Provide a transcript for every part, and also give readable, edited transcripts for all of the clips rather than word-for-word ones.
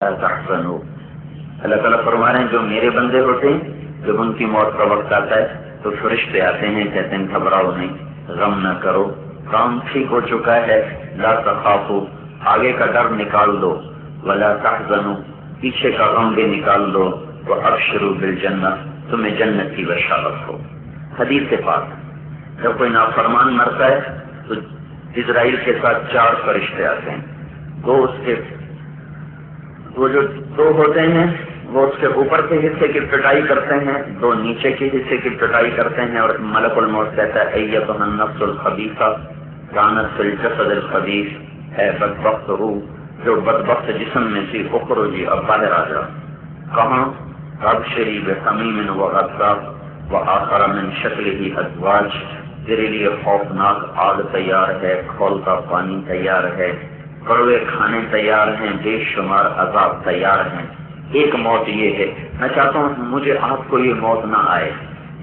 تحسنوا۔ اللہ تعالیٰ فرما رہے ہیں جو میرے بندے ہوتے ہیں جب ان کی موت کا وقت آتا ہے تو فرشتے آتے ہیں، کہتے ہیں گھبراؤ نہیں، غم نہ کرو، کام ٹھیک ہو چکا ہے، لا تخافوا، آگے کا ڈر نکال دو، ولا تحزنوا، پیچھے کا غم بھی نکال دو، وابشروا بالجنہ، تمہیں جنت کی بشارت ہو۔ حدیث پاک جب کوئی نافرمان مرتا ہے تو اسرائیل کے ساتھ 4 فرشتے آتے ہیں، وہ جو 2 ہوتے ہیں وہ اس کے اوپر کے حصے کی پٹائی کرتے ہیں، 2 نیچے کے حصے کی پٹائی کرتے ہیں، اور ملک الموت کہتا ہے ایتھا النفس الخبیثہ کانت فی الجسد الخبیث، ہے بدبخت روح جو بدبخت جسم میں تھی، اخرجی، اب باہر آ جا۔ کہاں؟ ابشری بحمیم وغساق وآخر من شکلہ ازواج، تیرے لیے خوفناک آگ تیار ہے، کھولتا پانی تیار ہے، کڑوے کھانے تیار ہیں، بے شمار عذاب تیار ہیں۔ ایک موت یہ ہے، میں چاہتا ہوں مجھے آپ کو یہ موت نہ آئے۔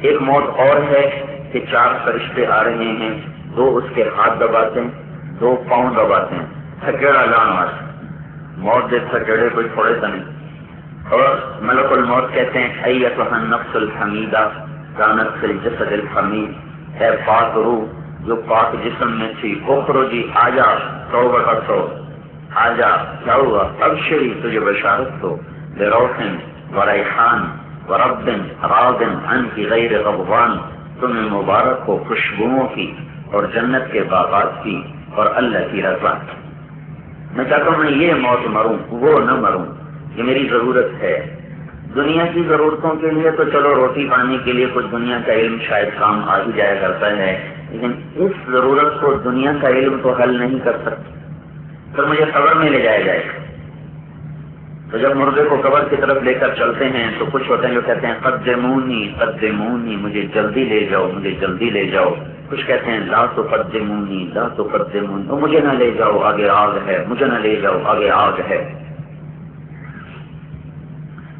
ایک موت اور ہے کہ 4 فرشتے آ رہے ہیں، 2 اس کے ہاتھ دباتے ہیں، 2 پاؤں دباتے ہیں، تھکیڑا جانور، موت دے تھکیڑے کوئی تھوڑے سے نہیں۔ اور ملک الموت کہتے ہیں ایتھا النفس الحمیدہ کانت فی الجسد الحمید، ہے پاک روح جو پاک جسم میں تھی، اخرجی، آجا، توبہ کا تو آجا، کیا ہوا؟ ابشری، تجھے بشارت ہو، بروح وریحان ورب راض عنک غیر غضبان، تمہیں مبارک ہو خوشبوؤں کی اور جنت کے باغات کی اور اللہ کی رضا کی۔ میں چاہتا ہوں میں یہ موت مروں، وہ نہ مروں، یہ میری ضرورت ہے۔ دنیا کی ضرورتوں کے لیے تو چلو روٹی پانی کے لیے کچھ دنیا کا علم شاید کام آ ہی جایا کرتا ہے، لیکن اس ضرورت کو دنیا کا علم تو حل نہیں کر سکتا۔ پھر مجھے قبر میں لے جایا جائے گا، تو جب مردے کو قبر کی طرف لے کر چلتے ہیں تو کچھ ہوتے ہیں جو کہتے ہیں قدمونی قدمونی، مجھے جلدی لے جاؤ، مجھے جلدی لے جاؤ۔ کچھ کہتے ہیں لا تقدمونی لا تقدمونی، مجھے نہ لے جاؤ آگے آگ ہے، مجھے نہ لے جاؤ آگے آگ ہے۔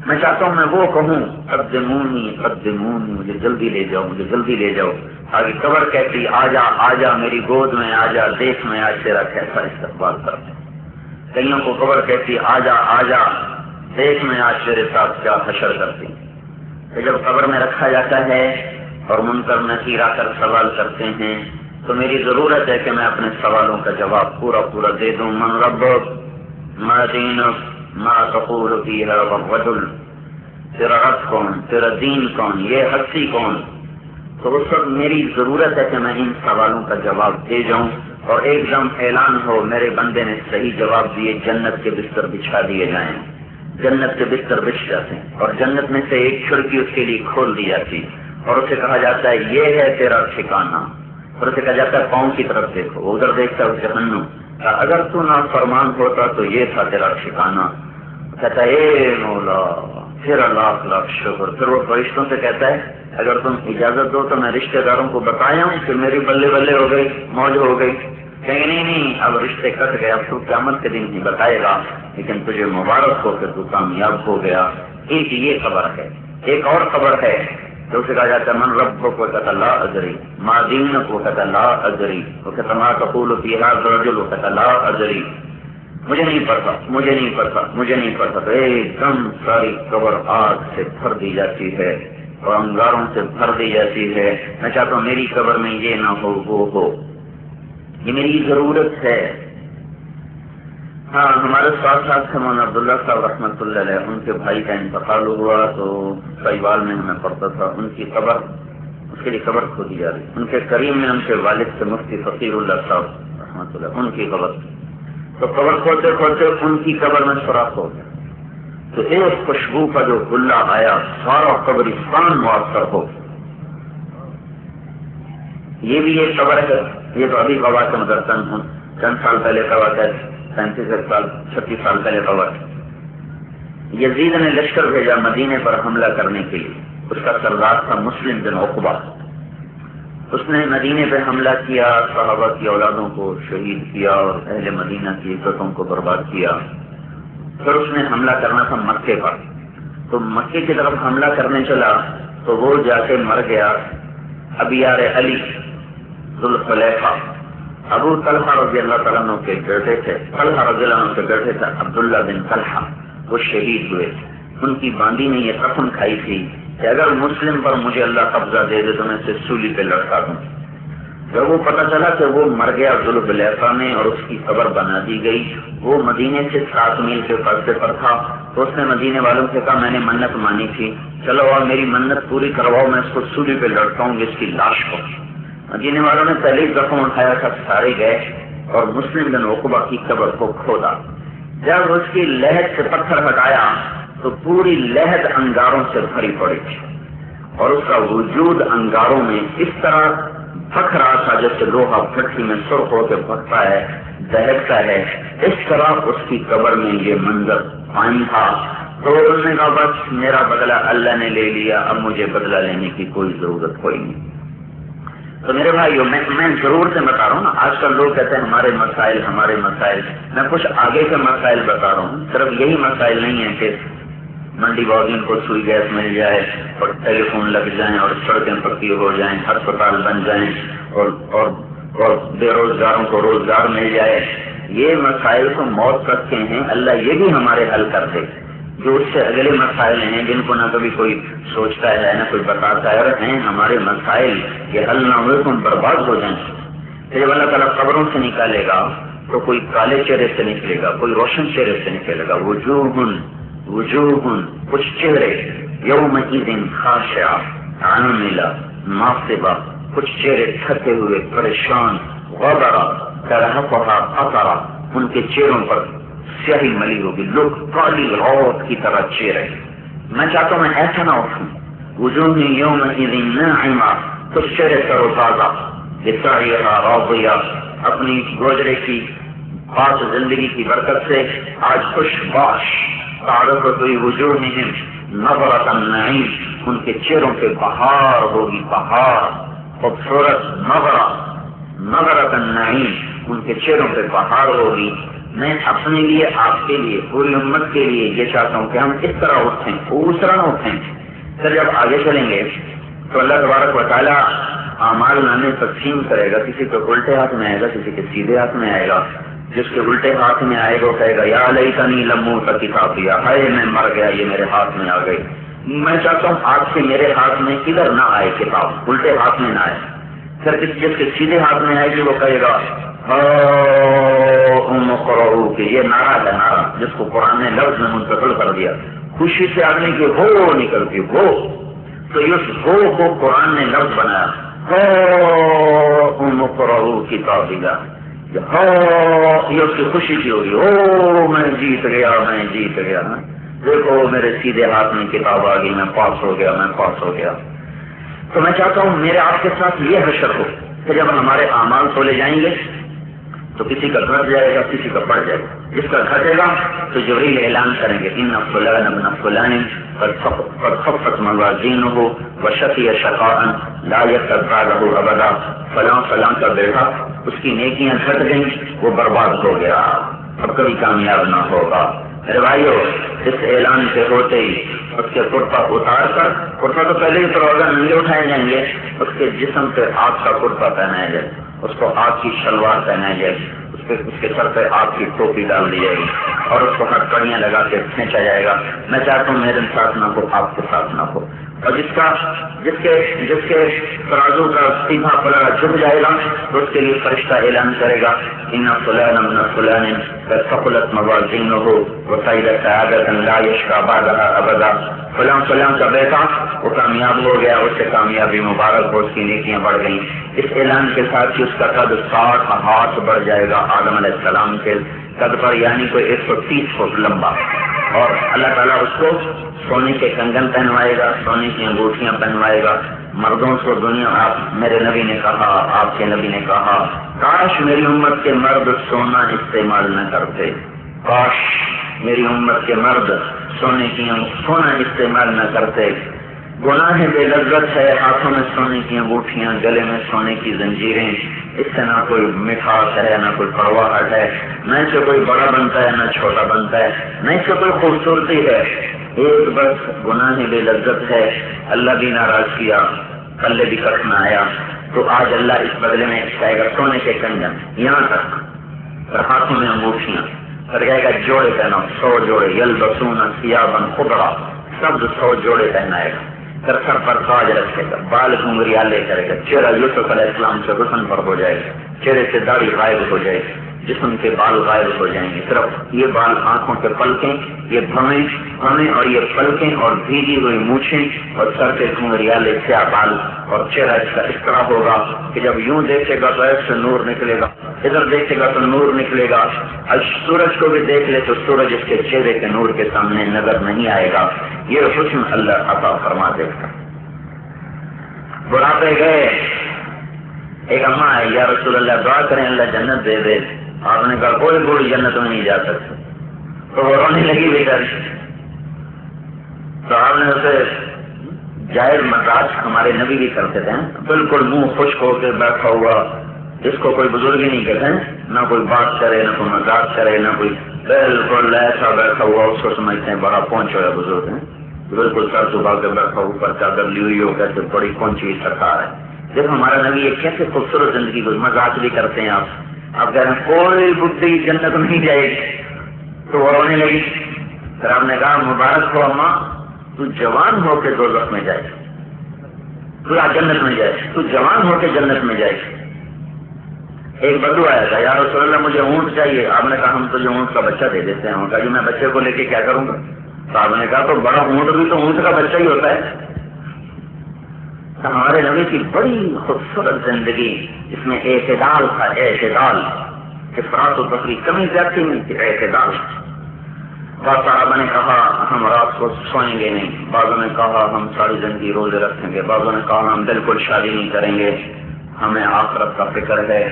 میں چاہتا ہوں میں وہ کہوں قدمونی قدمونی، مجھے جلدی لے جاؤ، مجھے جلدی لے جاؤ۔ آگے قبر کہتی آجا آجا میری گود میں آجا، دیکھ میں آج تیرا کیسا استقبال کرتا ہوں۔ کئیوں کو قبر کہتی آجا آجا، دیکھ میں آج تیرے ساتھ کیا حشر کرتی۔ کہ جب قبر میں رکھا جاتا ہے اور منکر نکیر آ کر سوال کرتے ہیں تو میری ضرورت ہے کہ میں اپنے سوالوں کا جواب پورا دے دوں۔ من ربک، ما دینک، ما تقول فی هذا الرجل، تیرا رب کون، تیرا دین کون، یہ ہستی کون۔ تو اس وقت میری ضرورت ہے کہ میں ان سوالوں کا جواب دے جاؤں اور ایک دم اعلان ہو میرے بندے نے صحیح جواب دیے، جنت کے بستر بچھا دیے جائیں۔ جنت کے بستر بچھ جاتے ہیں اور جنت میں سے ایک کھڑکی اس کے لیے کھول دی جاتی اور اسے کہا جاتا ہے یہ ہے تیرا ٹھکانہ، اور اسے کہا جاتا ہے پاؤں کی طرف دیکھو، وہ ادھر دیکھتا ہے جہنم، اگر تو نافرمان ہوتا تو یہ تھا تیرا ٹھکانہ۔ کہتا ہے اے مولا تیرا لاکھ لاکھ شکر۔ پھر وہ فرشتوں سے کہتا ہے اگر تم اجازت دو تو میں رشتہ داروں کو بتایا ہوں کہ میری بلے بلے ہو گئی، موج ہو گئی۔ کہیں گے نہیں اب رشتے کٹ گئے، اب تو قیامت کے دن ہی بتائے گا، لیکن تجھے مبارک ہو کہ تو کامیاب ہو گیا۔ ایک یہ خبر ہے۔ ایک اور خبر ہے تو اسے کہا جاتا ہے من ربک وکہتا لا ادری، ما دینک وکہتا لا ادری، وکہتا ما تقول فی ھذا الرجل وکہتا لا ادری، مجھے نہیں پڑھتا مجھے نہیں پڑھتا مجھے نہیں پڑھتا۔ تو ایک دم ساری قبر آگ سے بھر دی جاتی ہے اور انگاروں سے بھر دی جاتی ہے۔ میں چاہتا ہوں میری قبر میں یہ نہ ہو وہ ہو، یہ میری ضرورت ہے۔ ہاں ہمارے ساتھ سے مولانا عبداللہ صاحب رحمۃ اللہ علیہ، ان کے بھائی کا انتقال ہوا تو سیوال میں ہمیں پڑتا تھا، ان کی قبر، اس کے لیے قبر کھودی جا رہی، ان کے قریب میں ان کے والد سے مفتی فقیر اللہ صاحب رحمۃ اللہ، ان کی قبر، تو قبر کھولتے کھولتے ان کی قبر میں سوراخ ہو گیا، تو ایک خوشبو کا جو گلہ آیا سارا قبرستان معطر ہو۔ یہ بھی ایک قبر ہے، یہ تو ابھی قبر سے مدرسہ ہوں، چند سال پہلے قبر ہے، 35 سال 36 سال پہلے قبر۔ یزید نے لشکر بھیجا مدینے پر حملہ کرنے کے لیے، اس کا سردار تھا مسلم بن عقبہ، اس نے مدینے پہ حملہ کیا، صحابہ کی اولادوں کو شہید کیا اور اہل مدینہ کی عزتوں کو برباد کیا۔ پھر اس نے حملہ کرنا تھا مکے پر، تو مکے کی طرف حملہ کرنے چلا تو وہ جا کے مر گیا ابیار علی ذوالخلیفہ، ابو طلحہ رضی اللہ تعالیٰ عنہ کے بیٹے تھے، طلحہ رضی اللہ عنہ کے بیٹے تھے عبداللہ بن طلحہ، وہ شہید ہوئے. ان کی باندی نے یہ قسم کھائی تھی کہ اگر مسلم پر مجھے اللہ قبضہ دے دے تو میں اسے سولی پہ لٹکا دوں. جب وہ پتہ چلا کہ وہ مر گیا ذوالحلیفہ میں اور اس کی قبر بنا دی گئی، وہ مدینے سے 7 میل کے فاصلے پر تھا، تو اس نے مدینے والوں سے کہا میں نے منت مانی تھی، چلو اور میری منت پوری کرواؤ، میں اس کو سولی پہ لٹکاؤں گی اس کی لاش کو. مدینے والوں نے پہلے ہی زخم اٹھایا تھا، سارے گئے اور مسلم بن عقبہ کی قبر کو کھودا. جب اس کی لحد سے پتھر ہٹایا تو پوری لحد انگاروں سے بھری پڑی تھی اور اس کا وجود انگاروں میں اس طرح پھک رہا تھا جیسے لوہا بھٹی میں سرخ ہو کے پھکتا ہے، دہکتا ہے. اس طرح اس کی قبر میں یہ منظر قائم تھا. تو انہوں نے کہا بس میرا بدلہ اللہ نے لے لیا، اب مجھے بدلہ لینے کی کوئی ضرورت کوئی نہیں. تو میرے بھائیو میں ضرور سے بتا رہا ہوں نا، آج کل لوگ کہتے ہیں ہمارے مسائل، میں کچھ آگے کے مسائل بتا رہا ہوں. صرف یہی مسائل نہیں ہے کہ منڈی باغین کو سوئی گیس مل جائے اور ٹیلی فون لگ جائیں اور سڑکیں پکی ہو جائیں، ہسپتال بن جائیں اور بے روزگاروں کو روزگار مل جائے. یہ مسائل تو موت رکھتے ہیں، اللہ یہ بھی ہمارے حل کر دے. جو اس سے اگلے مسائل ہیں جن کو نہ کبھی کوئی سوچتا ہے نہ کوئی بتاتا ہے، اور ہیں ہمارے مسائل یہ حل نہ ہوئے تو ہم برباد ہو جائیں. جب اللہ تعالیٰ قبروں سے نکالے گا تو کوئی کالے چہرے سے نکلے گا، کوئی روشن چہرے سے نکلے گا. وجوہ کچھ چہرے یومئذ خاشعہ عاملہ ناصبہ، کچھ چہرے تھکے ہوئے پریشان، غبرہ ترہقہا قطرہ، ان کے چہروں پر سیاہی ملی ہوگی، لوگ کالی رات کی طرح چہرے. میں چاہتا ہوں میں ایسا نہ اٹھوں. وجوہ یومئذ ناعمہ، کچھ چہرے تر و تازہ، لسعیہا راضیہ، اپنی گزرے کی خاص زندگی کی برکت سے آج خوش باش. تعرفت وجوہہم نظرۃ النعیم، ان کے چہروں پہ بہار ہوگی، بہار خوبصورت. نظرۃ النعیم، ان کے چہروں پہ بہار ہوگی. میں اپنے لیے، آپ کے لیے، پوری امت کے لیے یہ چاہتا ہوں کہ ہم اس طرح اٹھیں، اس طرح نہ اٹھیں. پھر جب آگے چلیں گے تو اللہ تبارک و تعالیٰ اعمال نامے تقسیم کرے گا. کسی کے الٹے ہاتھ میں آئے گا، کسی کے سیدھے ہاتھ میں آئے گا. جس کے الٹے ہاتھ میں آئے گا وہ کہے گا یا لیتنی لم اوت کتابیہ، ہائے میں مر گیا، یہ میرے ہاتھ میں آ گئی. میں چاہتا ہوں آپ سے میرے ہاتھ میں ادھر نہ آئے کتاب، الٹے ہاتھ میں نہ آئے. پھر جس کے سیدھے ہاتھ میں آئے گی وہ کہے گا اقرؤ، کہ یہ نعرہ ہے، نعرہ جس کو قرآن نے لفظ میں منتقل کر دیا. خوشی سے آدمی کی ہو نکلتی ہو، تو اس ہو کو قرآن نے لفظ بنایا. اقرؤ کتابیہ، یہ اس کی خوشی کی ہوگی، او میں جیت گیا. دیکھو میرے سیدھے ہاتھ میں کتاب آ گئی، میں پاس ہو گیا. تو میں چاہتا ہوں میرے آپ کے ساتھ یہ حشر ہو کہ جب ہمارے اعمال تولے جائیں گے تو کسی کا گھٹ جائے گا، کسی کا بڑھ جائے گا. جس کا گھٹے گا تو جبریل اعلان کریں گے ان فلان ابن فلان قد خفت موازینہ وشقی شقاء لا یتبع له ابدا، فلاں کا بیٹا اس کی نیکیاں گھٹ گئیں، وہ برباد ہو گیا، اب کبھی کامیاب نہ ہوگا. میرے بھائیو، اس اعلان کے ہوتے ہی اس کے کرتا اتار کر، کرتا تو پہلے ہی پروگرام ننگے اٹھائے جائیں گے، اس کے جسم پہ آگ کا کرتا پہنایا جائے، اس کو آگ کی شلوار پہنائی جائے، اس کے سر پہ آگ کی ٹوپی ڈال دی جائے گی اور اس کو ہتکڑیاں لگا کے کھینچا جائے گا. میں چاہتا ہوں میرے ساتھ نہ ہو، آپ کے ساتھ نہ ہو. اور جس کے ترازو کا سیدھا پلڑا جھک جائے گا تو اس کے لیے فرشتہ اعلان کرے گا ان فلان ابن فلان قد ثقلت موازینہ وصعد سعادۃ لا یشقی بعدها ابدا، فلاں کا بیٹا وہ کامیاب ہو گیا، اس سے کامیابی مبارک ہو، اس کی نیکیاں بڑھ گئیں. اس اعلان کے ساتھ ہی اس کا قد 60 ہاتھ بڑھ جائے گا آدم علیہ السلام کے قد پر، یعنی کوئی 130 فٹ لمبا. اور اللہ تعالیٰ اس کو سونے کے کنگن پہنوائے گا، سونے کی انگوٹھیاں پہنوائے گا. مردوں کو دنیا، میرے نبی نے کہا، آپ کے نبی نے کہا کاش میری امت کے مرد سونا استعمال نہ کرتے، کاش میری امت کے مرد سونا استعمال نہ کرتے. گناہ بے لذت ہے، ہاتھوں میں سونے کی انگوٹھیاں، گلے میں سونے کی زنجیریں، اس سے نہ کوئی مٹھاس ہے نہ کوئی کڑواہٹ ہے، نہ اس سے کوئی بڑا بنتا ہے نہ چھوٹا بنتا ہے، نہ اس سے کوئی خوبصورتی ہے. ایک بس گناہ بے لذت ہے. اللہ بھی ناراض کیا، پلے بھی کٹ نہ آیا، تو آج اللہ اس بدلے میں کہے گا سونے کے کنگن یہاں تک اور ہاتھوں میں انگوٹھیاں. پھر کہے گا جوڑے پہنو 100 جوڑے، یلبسون ثیابا خضرا، سب 100 جوڑے پہنائے گا، پھر سر پر تاج رکھے گا، بال گھنگریالے کرے گا، چہرہ یوسف علیہ السلام سے حسن پر ہو جائے گا، چہرے سے داڑھی غائب ہو جائے گی، جسم کے بال غائب ہو جائیں گے، صرف یہ بال آنکھوں کے پلکیں، یہ بھویں اور یہ پلکیں اور بھیگی ہوئی مونچھیں اور سر کے گھنگریالے سیاہ بال، اور چہرہ اس کا اس طرح ہوگا کہ جب یوں دیکھے گا تو ایسے نور نکلے گا، ادھر دیکھے گا تو نور نکلے گا، اور سورج کو بھی دیکھ لے تو سورج اس کے چہرے کے نور کے سامنے نظر نہیں آئے گا۔ یہ حسن اللہ عطا فرما دے گا۔ بڑھاپے گئے، ایک اماں ہے، یا رسول اللہ دعا کریں اللہ جنت دے دے۔ آپ نے کہا کوئی بوڑھی جنت میں نہیں جا سکتی، تو وہ رونے لگی بیٹر، تو آپ نے اسے جائز مزاج ہمارے نبی بھی کرتے تھے، بالکل منہ خشک ہو کے بیٹھا ہوا، اس کو کوئی بزرگ ہی نہیں کہتے ہیں، نہ کوئی بات کرے نہ کوئی مزاق کرے نہ کوئی، بالکل ایسا بیٹھا ہوا اس کو سمجھتے ہیں بڑا پہنچ ہوا بزرگ ہے، بالکل سر چھپا کے بیٹھا اوپر چادر لی ہوئی ہو، کیسے بڑی پہنچی ہوئی سرکار ہے۔ دیکھو ہمارا نبی یہ کیسے خوبصورت زندگی کو مزاق بھی کرتے ہیں آپ کہہ رہے ہیں کوئی بڈھی جنت نہیں جائے گی، تو وہ رونے لگی، پھر آپ نے کہا مبارک ہو اماں، تو جوان ہو کے دوزخ میں جائے، تو جنت میں جائے، تو جوان ہو کے جنت میں جائے۔ ایک بدو آیا تھا، یا رسول اللہ مجھے اونٹ چاہیے، آپ نے کہا ہم تجھے اونٹ کا بچہ دے دیتے ہیں، انہوں نے کہا جی میں بچے کو لے کے کیا کروں گا، تو آپ نے کہا تو بڑا اونٹ بھی تو اونٹ کا بچہ ہی ہوتا ہے۔ ہمارے نبی کی بڑی خوبصورت زندگی، اس میں اعتدال تھا، اعتدال، افراط و تفریط، کمی زیادتی نہیں تھی، اعتدال۔ بعض صحابہ نے کہا ہم رات کو سوئیں گے نہیں، بعضوں نے کہا ہم ساری زندگی روزے رکھیں گے، بعضوں نے کہا ہم بالکل شادی نہیں کریں گے، ہمیں آخرت کا فکر ہے۔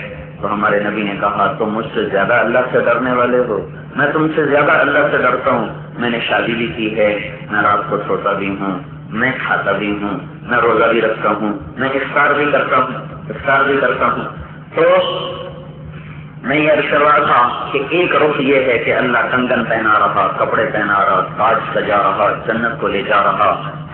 تو ہمارے نبی نے کہا تم مجھ سے زیادہ اللہ سے ڈرنے والے ہو، میں تم سے زیادہ اللہ سے ڈرتا ہوں، میں نے شادی بھی کی ہے، میں رات کو سوتا بھی ہوں، میں کھاتا بھی ہوں، میں روزہ بھی رکھتا ہوں، میں افطار بھی کرتا ہوں۔ تو میں یہ عرض کر رہا تھا کہ ایک رخ یہ ہے کہ اللہ کنگن پہنا رہا، کپڑے پہنا رہا، تاج سجا رہا، جنت کو لے جا رہا،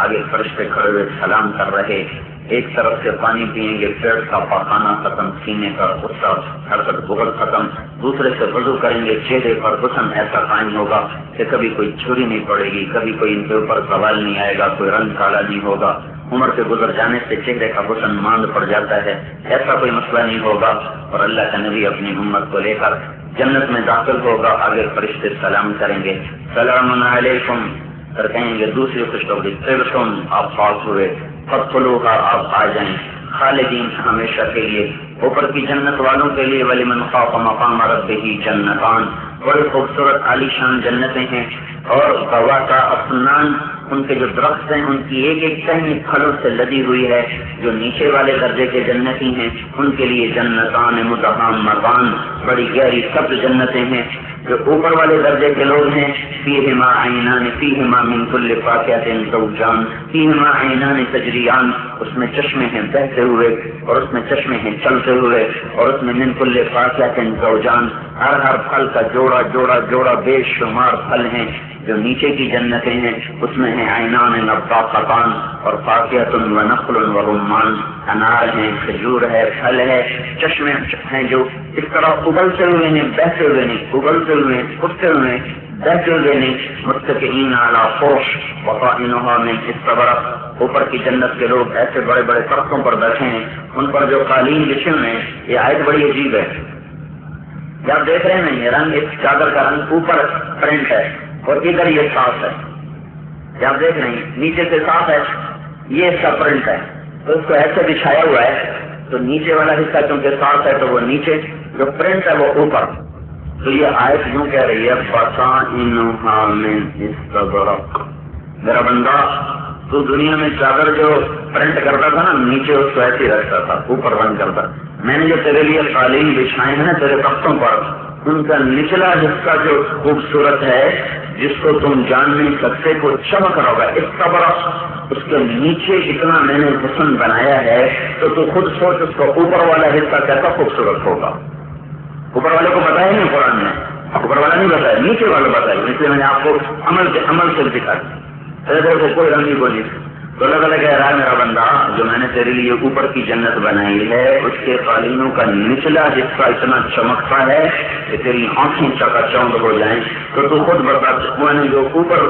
آگے فرشتے کھڑے ہوئے سلام کر رہے، ایک طرف سے پانی پیئیں گے، پیٹ کا پخانہ ختم، سینے کا غصہ حرکت بغل ختم، دوسرے سے وضو کریں گے، چہرے پر حسن ایسا قائم ہوگا کہ کبھی کوئی چھری نہیں پڑے گی، کبھی کوئی ان کے اوپر سوال نہیں آئے گا، کوئی رنگ کالا نہیں ہوگا، عمر کے گزر جانے سے چہرے کا حسن ماند پڑ جاتا ہے، ایسا کوئی مسئلہ نہیں ہوگا۔ اور اللہ کا نبی اپنی امت کو لے کر جنت میں داخل ہوگا، آگے فرشتے سلام کریں گے، سلام علیکم، پھر کہیں گے دوسری خوشخبری، طبتم، آپ پاس ہوئے، فادخلوها، آپ آ جائیں، خالدین، ہمیشہ کے لیے، اوپر کی جنت والوں کے لیے، ولمن خاف مقام ربہ جنتان، بڑے خوبصورت عالی شان جنتیں ہیں، اور بواقع افنان، ان کے جو درخت ہیں ان کی ایک ایک ٹہنی پھلوں سے لدی ہوئی ہے، جو نیچے والے درجے کے جنتی ہیں ان کے لیے جنتان مدہامتان، بڑی گہری سبز جنتیں ہیں۔ جو اوپر والے درجے کے لوگ ہیں، فیہما عینان فیہما من کل فاکہۃ زوجان فیہما عینان تجریان، اس میں چشمے ہیں بہتے ہوئے اور اس میں چشمے ہیں چلتے ہوئے، اور اس میں من کل فاکہۃ زوجان، ہر پھل کا جوڑا جوڑا جوڑا بے شمار پھل ہیں۔ جو نیچے کی جنتیں ہیں اس میں ہیں عینان نضاختان، اور فاکہۃ و نخل و رمان، انار ہیں، کھجور ہے، پھل ہے، چشمے ہیں جو اس طرح ابلتے ہوئے نہیں، بہتے ہوئے نہیں، ابلتے ہوئے، اٹھتے ہوئے، بہتے ہوئے نہیں، متکئین علی فرش وقائنها من استبرق، اوپر کی جنت کے لوگ ایسے بڑے بڑے تختوں پر بیٹھے ہیں، ان پر جو قالین بچھے ہوئے ہیں۔ یہ آیت بڑی عجیب ہے، جب دیکھ رہے ہیں یہ رنگ، اس چادر کا رنگ اوپر پرنٹ ہے اور ادھر یہ صاف ہے، جب دیکھ رہے ہیں نیچے سے صاف ہے، یہ اس کا پرنٹ ہے، تو اس کو ایسے بچھایا ہوا ہے، تو نیچے والا حصہ چونکہ صاف ہے تو وہ نیچے، جو پرنٹ ہے وہ اوپر۔ تو یہ آیت یوں کہہ رہی ہے بَطَائِنُهَا مِنْ اسْتَبْرَقٍ، میرا بندہ تو دنیا میں چادر جو پرنٹ کرتا تھا نا، نیچے اس کو ایسے رکھتا تھا، اوپر رنگ کرتا، میں نے جو تیرے لیے قالین بچھائے ہیں تیرے تختوں پر، ان کا نچلا حصہ جو خوبصورت ہے جس کو تم جان نہیں سکتے، وہ چمک رہا ہوگا، استبرق، اس کے نیچے اتنا میں نے حسن بنایا ہے، تو تو خود سوچ اس کو اوپر والا حصہ کیسا خوبصورت ہوگا۔ اوپر والے کو بتایا نہیں قرآن نے، اوپر والا نہیں بتایا، نیچے والا بتایا، اس لیے میں نے آپ کو عمل سے دکھا دیا، کوئی رنگ نہیں بولی۔ تو اللہ تعالیٰ کہہ رہا ہے میرا بندہ جو میں نے تیرے لیے اوپر کی جنت بنائی ہے اس کے قالینوں کا نچلا حصہ اتنا چمکتا ہے کہ تیری آنکھیں چکا چوند ہو جائیں، تو خود بتا جو اوپر